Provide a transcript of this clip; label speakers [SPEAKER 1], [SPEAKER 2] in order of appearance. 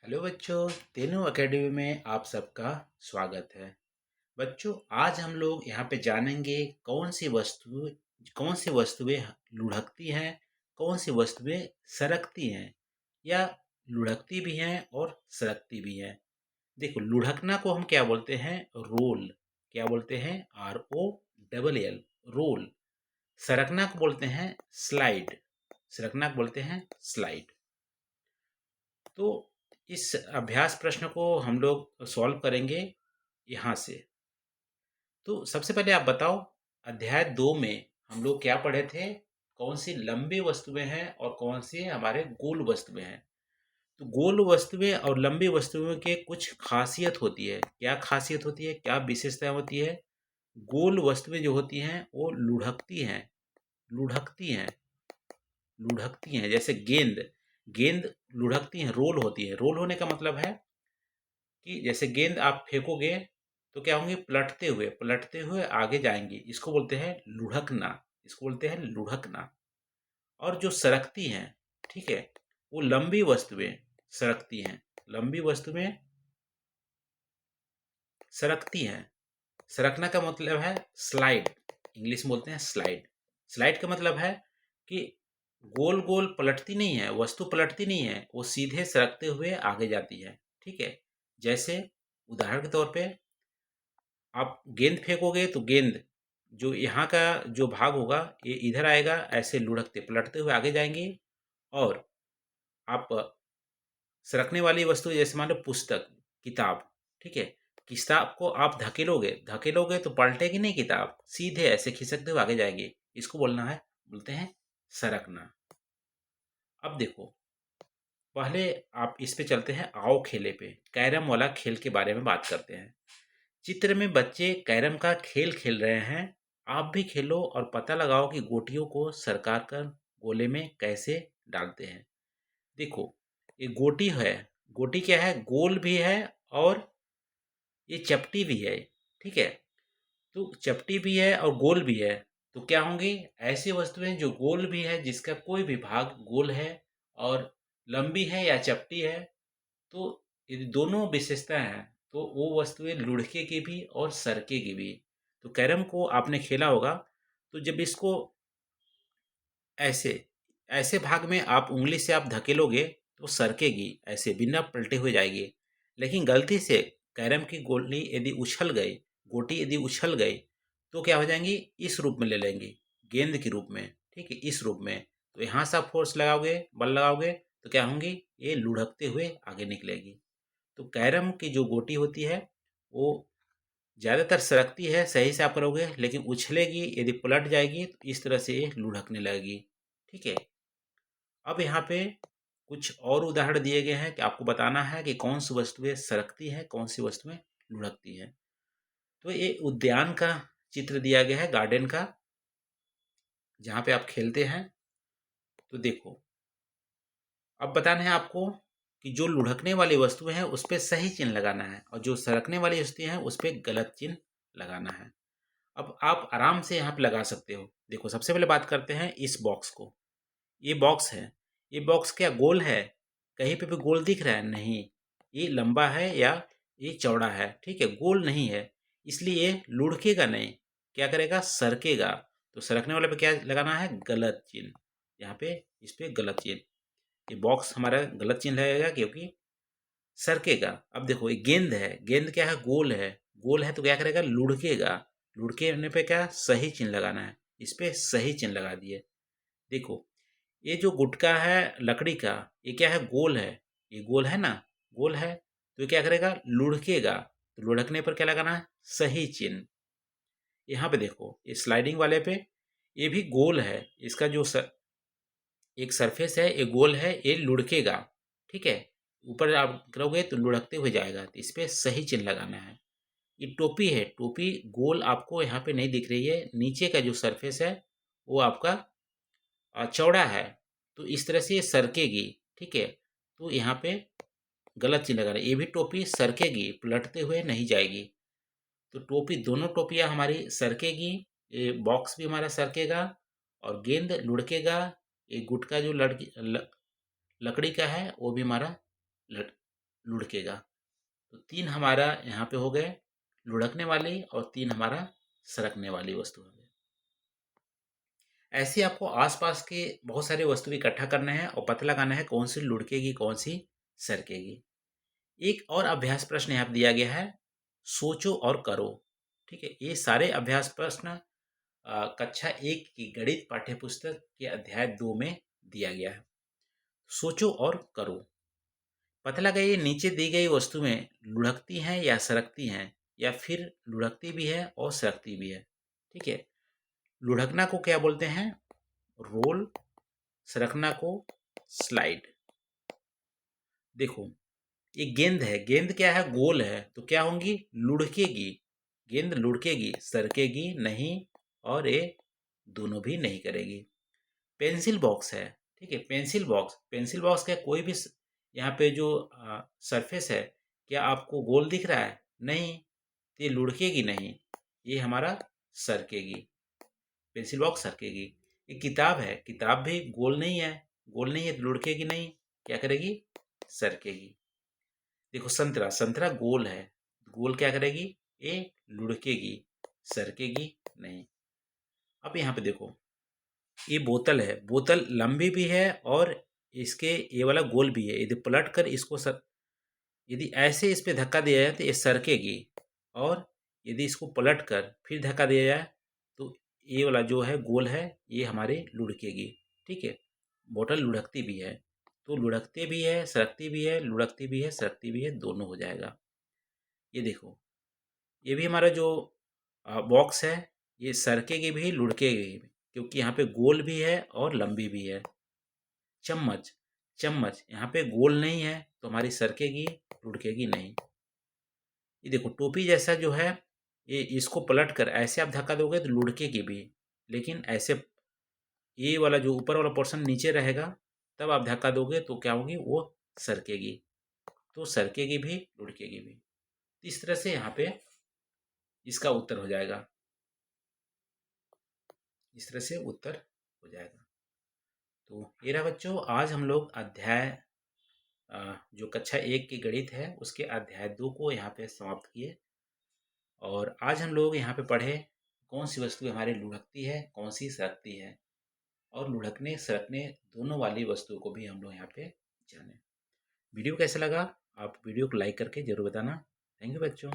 [SPEAKER 1] Hello बच्चों, तेनू academy में आप सबका स्वागत है। बच्चों, आज हम लोग यहाँ पे जानेंगे कौन सी वस्तुएं लुढ़कती हैं, कौन सी वस्तुएं सरकती हैं या लुढ़कती भी हैं और सरकती भी हैं। देखो, लुढ़कना को हम क्या बोलते हैं? रोल। क्या बोलते हैं? ROLL, role. सरकना को बोलते हैं स्लाइड। सरकना को बोलते हैं स्लाइड। तो इस अभ्यास प्रश्न को हम लोग सॉल्व करेंगे यहाँ से। तो सबसे पहले आप बताओ, अध्याय 2 में हम लोग क्या पढ़े थे? कौन सी लंबी वस्तुएं हैं और कौन सी हमारे गोल वस्तुएं हैं। तो गोल वस्तुएं और लंबी वस्तुओं के कुछ खासियत होती है। क्या खासियत होती है, क्या विशेषता होती है? गोल वस्तुएं जो होती हैं वो लुढ़कती हैं। लुढ़कती हैं। लुढ़कती हैं, जैसे गेंद। गेंद लुढ़कती हैं, रोल होती है। रोल होने का मतलब है कि जैसे गेंद आप फेंकोगे तो क्या होंगे? पलटते हुए आगे जाएंगी। इसको बोलते हैं लुढ़कना। इसको बोलते हैं लुढ़कना। और जो सरकती हैं, ठीक है, वो लंबी वस्तुएं सरकती हैं। लंबी वस्तुएं सरकती हैं। सरकना का मतलब है स्लाइड। इंग्लिश में बोलते हैं स्लाइड। स्लाइड का मतलब है कि गोल गोल पलटती नहीं है, वस्तु पलटती नहीं है, वो सीधे सरकते हुए आगे जाती है। ठीक है। जैसे उदाहरण के तौर पे आप गेंद फेंकोगे तो गेंद जो यहाँ का जो भाग होगा ये इधर आएगा, ऐसे लुढ़कते पलटते हुए आगे जाएंगे। और आप सरकने वाली वस्तु जैसे मान लो पुस्तक, किताब, ठीक है, किताब को आप धकेलोगे धकेलोगे तो पलटेगी नहीं, किताब सीधे ऐसे खिसकते हुए आगे जाएगी। इसको बोलते हैं सरकना। अब देखो, पहले आप इस पे चलते हैं, आओ खेले पे। कैरम वाला खेल के बारे में बात करते हैं। चित्र में बच्चे कैरम का खेल खेल रहे हैं। आप भी खेलो और पता लगाओ कि गोटियों को सरका कर गोले में कैसे डालते हैं। देखो, ये गोटी है। गोटी क्या है? गोल भी है और ये चपटी भी है। ठीक है। तो चपटी भी है और गोल भी है। तो क्या होंगी? ऐसी वस्तुएं जो गोल भी है, जिसका कोई भी भाग गोल है और लंबी है या चपटी है। तो यदि दोनों विशेषता हैं तो वो वस्तुएं लुढ़केगी भी और सरकेगी भी। तो कैरम को आपने खेला होगा, तो जब इसको ऐसे ऐसे भाग में आप उंगली से आप धकेलोगे तो सरकेगी, ऐसे बिना पलटे हुए जाएगी। लेकिन गलती से कैरम की गोली यदि उछल गई, गोटी यदि उछल गई, तो क्या हो जाएंगी? इस रूप में ले लेंगी, गेंद के रूप में। ठीक है, इस रूप में। तो यहाँ से आप फोर्स लगाओगे, बल लगाओगे, तो क्या होंगी? ये लुढ़कते हुए आगे निकलेगी। तो कैरम की जो गोटी होती है वो ज़्यादातर सरकती है, सही से आप करोगे, लेकिन उछलेगी, यदि पलट जाएगी तो इस तरह से ये लुढ़कने लगेगी। ठीक है। अब यहाँ पे कुछ और उदाहरण दिए गए हैं कि आपको बताना है कि कौन सी वस्तुएं सरकती हैं, कौन सी वस्तुएं लुढ़कती हैं। तो ये उद्यान का चित्र दिया गया है, गार्डन का, जहाँ पे आप खेलते हैं। तो देखो, अब बताना है आपको कि जो लुढ़कने वाली वस्तुएं हैं उस पर सही चिन्ह लगाना है और जो सरकने वाली वस्तुएं हैं उस पर गलत चिन्ह लगाना है। अब आप आराम से यहाँ पे लगा सकते हो। देखो, सबसे पहले बात करते हैं इस बॉक्स को। ये बॉक्स है। ये बॉक्स क्या गोल है? कहीं पे भी गोल दिख रहा है? नहीं। ये लंबा है या ये चौड़ा है, ठीक है, गोल नहीं है। इसलिए ये लुढ़केगा नहीं। क्या करेगा? सरकेगा। तो सरकने वाले पे क्या लगाना है? गलत चिन्ह। यहाँ पे इस पे गलत चिन्ह। ये बॉक्स हमारा गलत चिन्ह लगेगा क्योंकि सरकेगा। अब देखो, ये गेंद है। गेंद क्या है? गोल है। गोल है तो क्या करेगा? लुढ़केगा। लुढ़केने पे क्या? सही चिन्ह लगाना है। इस पे सही चिन्ह लगा दिए। देखो, ये जो गुटका है लकड़ी का, ये क्या है? गोल है। ये गोल है ना? गोल है तो ये क्या करेगा? लुढ़केगा। तो लुढ़कने पर क्या लगाना है? सही चिन्ह। यहाँ पे देखो, ये स्लाइडिंग वाले पे ये भी गोल है। इसका जो एक सरफेस है ये गोल है, ये लुढ़केगा। ठीक है। ऊपर आप करोगे तो लुढ़कते हुए जाएगा, तो इस पे सही चिन्ह लगाना है। ये टोपी है। टोपी गोल आपको यहाँ पे नहीं दिख रही है। नीचे का जो सरफेस है वो आपका चौड़ा है, तो इस तरह से ये सरकेगी। ठीक है। तो यहाँ पे गलत चिन्ह लगा रहा है। ये भी टोपी सरकेगी, पलटते हुए नहीं जाएगी। तो टोपी, दोनों टोपियाँ हमारी सरकेगी। ये बॉक्स भी हमारा सरकेगा और गेंद लुढ़केगा। ये गुटका जो लकड़ी का है वो भी हमारा लड़ लुढ़केगा। तो 3 हमारा यहाँ पे हो गए लुढ़कने वाली और 3 हमारा सरकने वाली वस्तु हो गई। ऐसे आपको आसपास के बहुत सारे वस्तु इकट्ठा करने हैं और पता लगाना है कौन सी लुढ़केगी कौन सी सरकेगी। एक और अभ्यास प्रश्न यहाँ पे दिया गया है, सोचो और करो। ठीक है, ये सारे अभ्यास प्रश्न कक्षा 1 की गणित पाठ्यपुस्तक के अध्याय 2 में दिया गया है। सोचो और करो। पता लगाइए नीचे दी गई वस्तु में लुढ़कती हैं या सरकती हैं या फिर लुढ़कती भी है और सरकती भी है। ठीक है, लुढ़कना को क्या बोलते हैं? रोल। सरकना को स्लाइड। देखो, ये गेंद है, गेंद क्या है? गोल है, तो क्या होंगी? लुढ़केगी। गेंद लुढ़केगी, सरकेगी नहीं और ये दोनों भी नहीं करेगी। पेंसिल बॉक्स है, ठीक है, पेंसिल बॉक्स, पेंसिल बॉक्स का कोई भी यहाँ पे जो सरफेस है, क्या आपको गोल दिख रहा है? नहीं, ये लुढ़केगी नहीं, ये हमारा सरकेगी। Pencil box सरकेगी। ये किताब है, किताब भी गोल नहीं है, गोल नहीं है तो लुढ़केगी नहीं, क्या करेगी? सरकेगी। देखो संतरा, संतरा गोल है, गोल क्या करेगी? ये लुढ़केगी, सरकेगी नहीं। अब यहाँ पे देखो, ये बोतल है, बोतल लंबी भी है और इसके ये वाला गोल भी है। यदि पलट कर इसको यदि ऐसे इस पे धक्का दिया जाए तो ये सरकेगी और यदि इसको पलट कर फिर धक्का दिया जाए तो ये वाला जो है गोल है ये हमारे लुढ़केगी। ठीक है, बोतल लुढ़कती भी है, तो लुढ़कते भी है, सरकती भी है, लुढ़कती भी है, सरकती भी है, दोनों हो जाएगा। ये देखो, ये भी हमारा जो बॉक्स है ये सरकेगी भी लुढ़केगी भी, क्योंकि यहाँ पे गोल भी है और लंबी भी है। चम्मच, चम्मच यहाँ पे गोल नहीं है तो हमारी सरकेगी लुढ़केगी नहीं। ये देखो टोपी जैसा जो है, ये इसको पलट कर ऐसे आप धक्का दोगे तो लुढ़केगी भी, लेकिन ऐसे ये वाला जो ऊपर वाला पोर्शन नीचे रहेगा तब आप धक्का दोगे तो क्या होगी? वो सरकेगी। तो सरकेगी भी लुढ़केगी भी। इस तरह से यहाँ पे इसका उत्तर हो जाएगा, इस तरह से उत्तर हो जाएगा। तो ये रहा बच्चों, आज हम लोग अध्याय जो कक्षा 1 की गणित है उसके अध्याय 2 को यहाँ पे समाप्त किए। और आज हम लोग यहाँ पे पढ़े कौन सी वस्तु हमारी लुढ़कती है कौन सी सरकती है, और लुढ़कने सरकने दोनों वाली वस्तुओं को भी हम लोग यहाँ पे जाने। वीडियो कैसा लगा? आप वीडियो को लाइक करके जरूर बताना। थैंक यू बच्चों।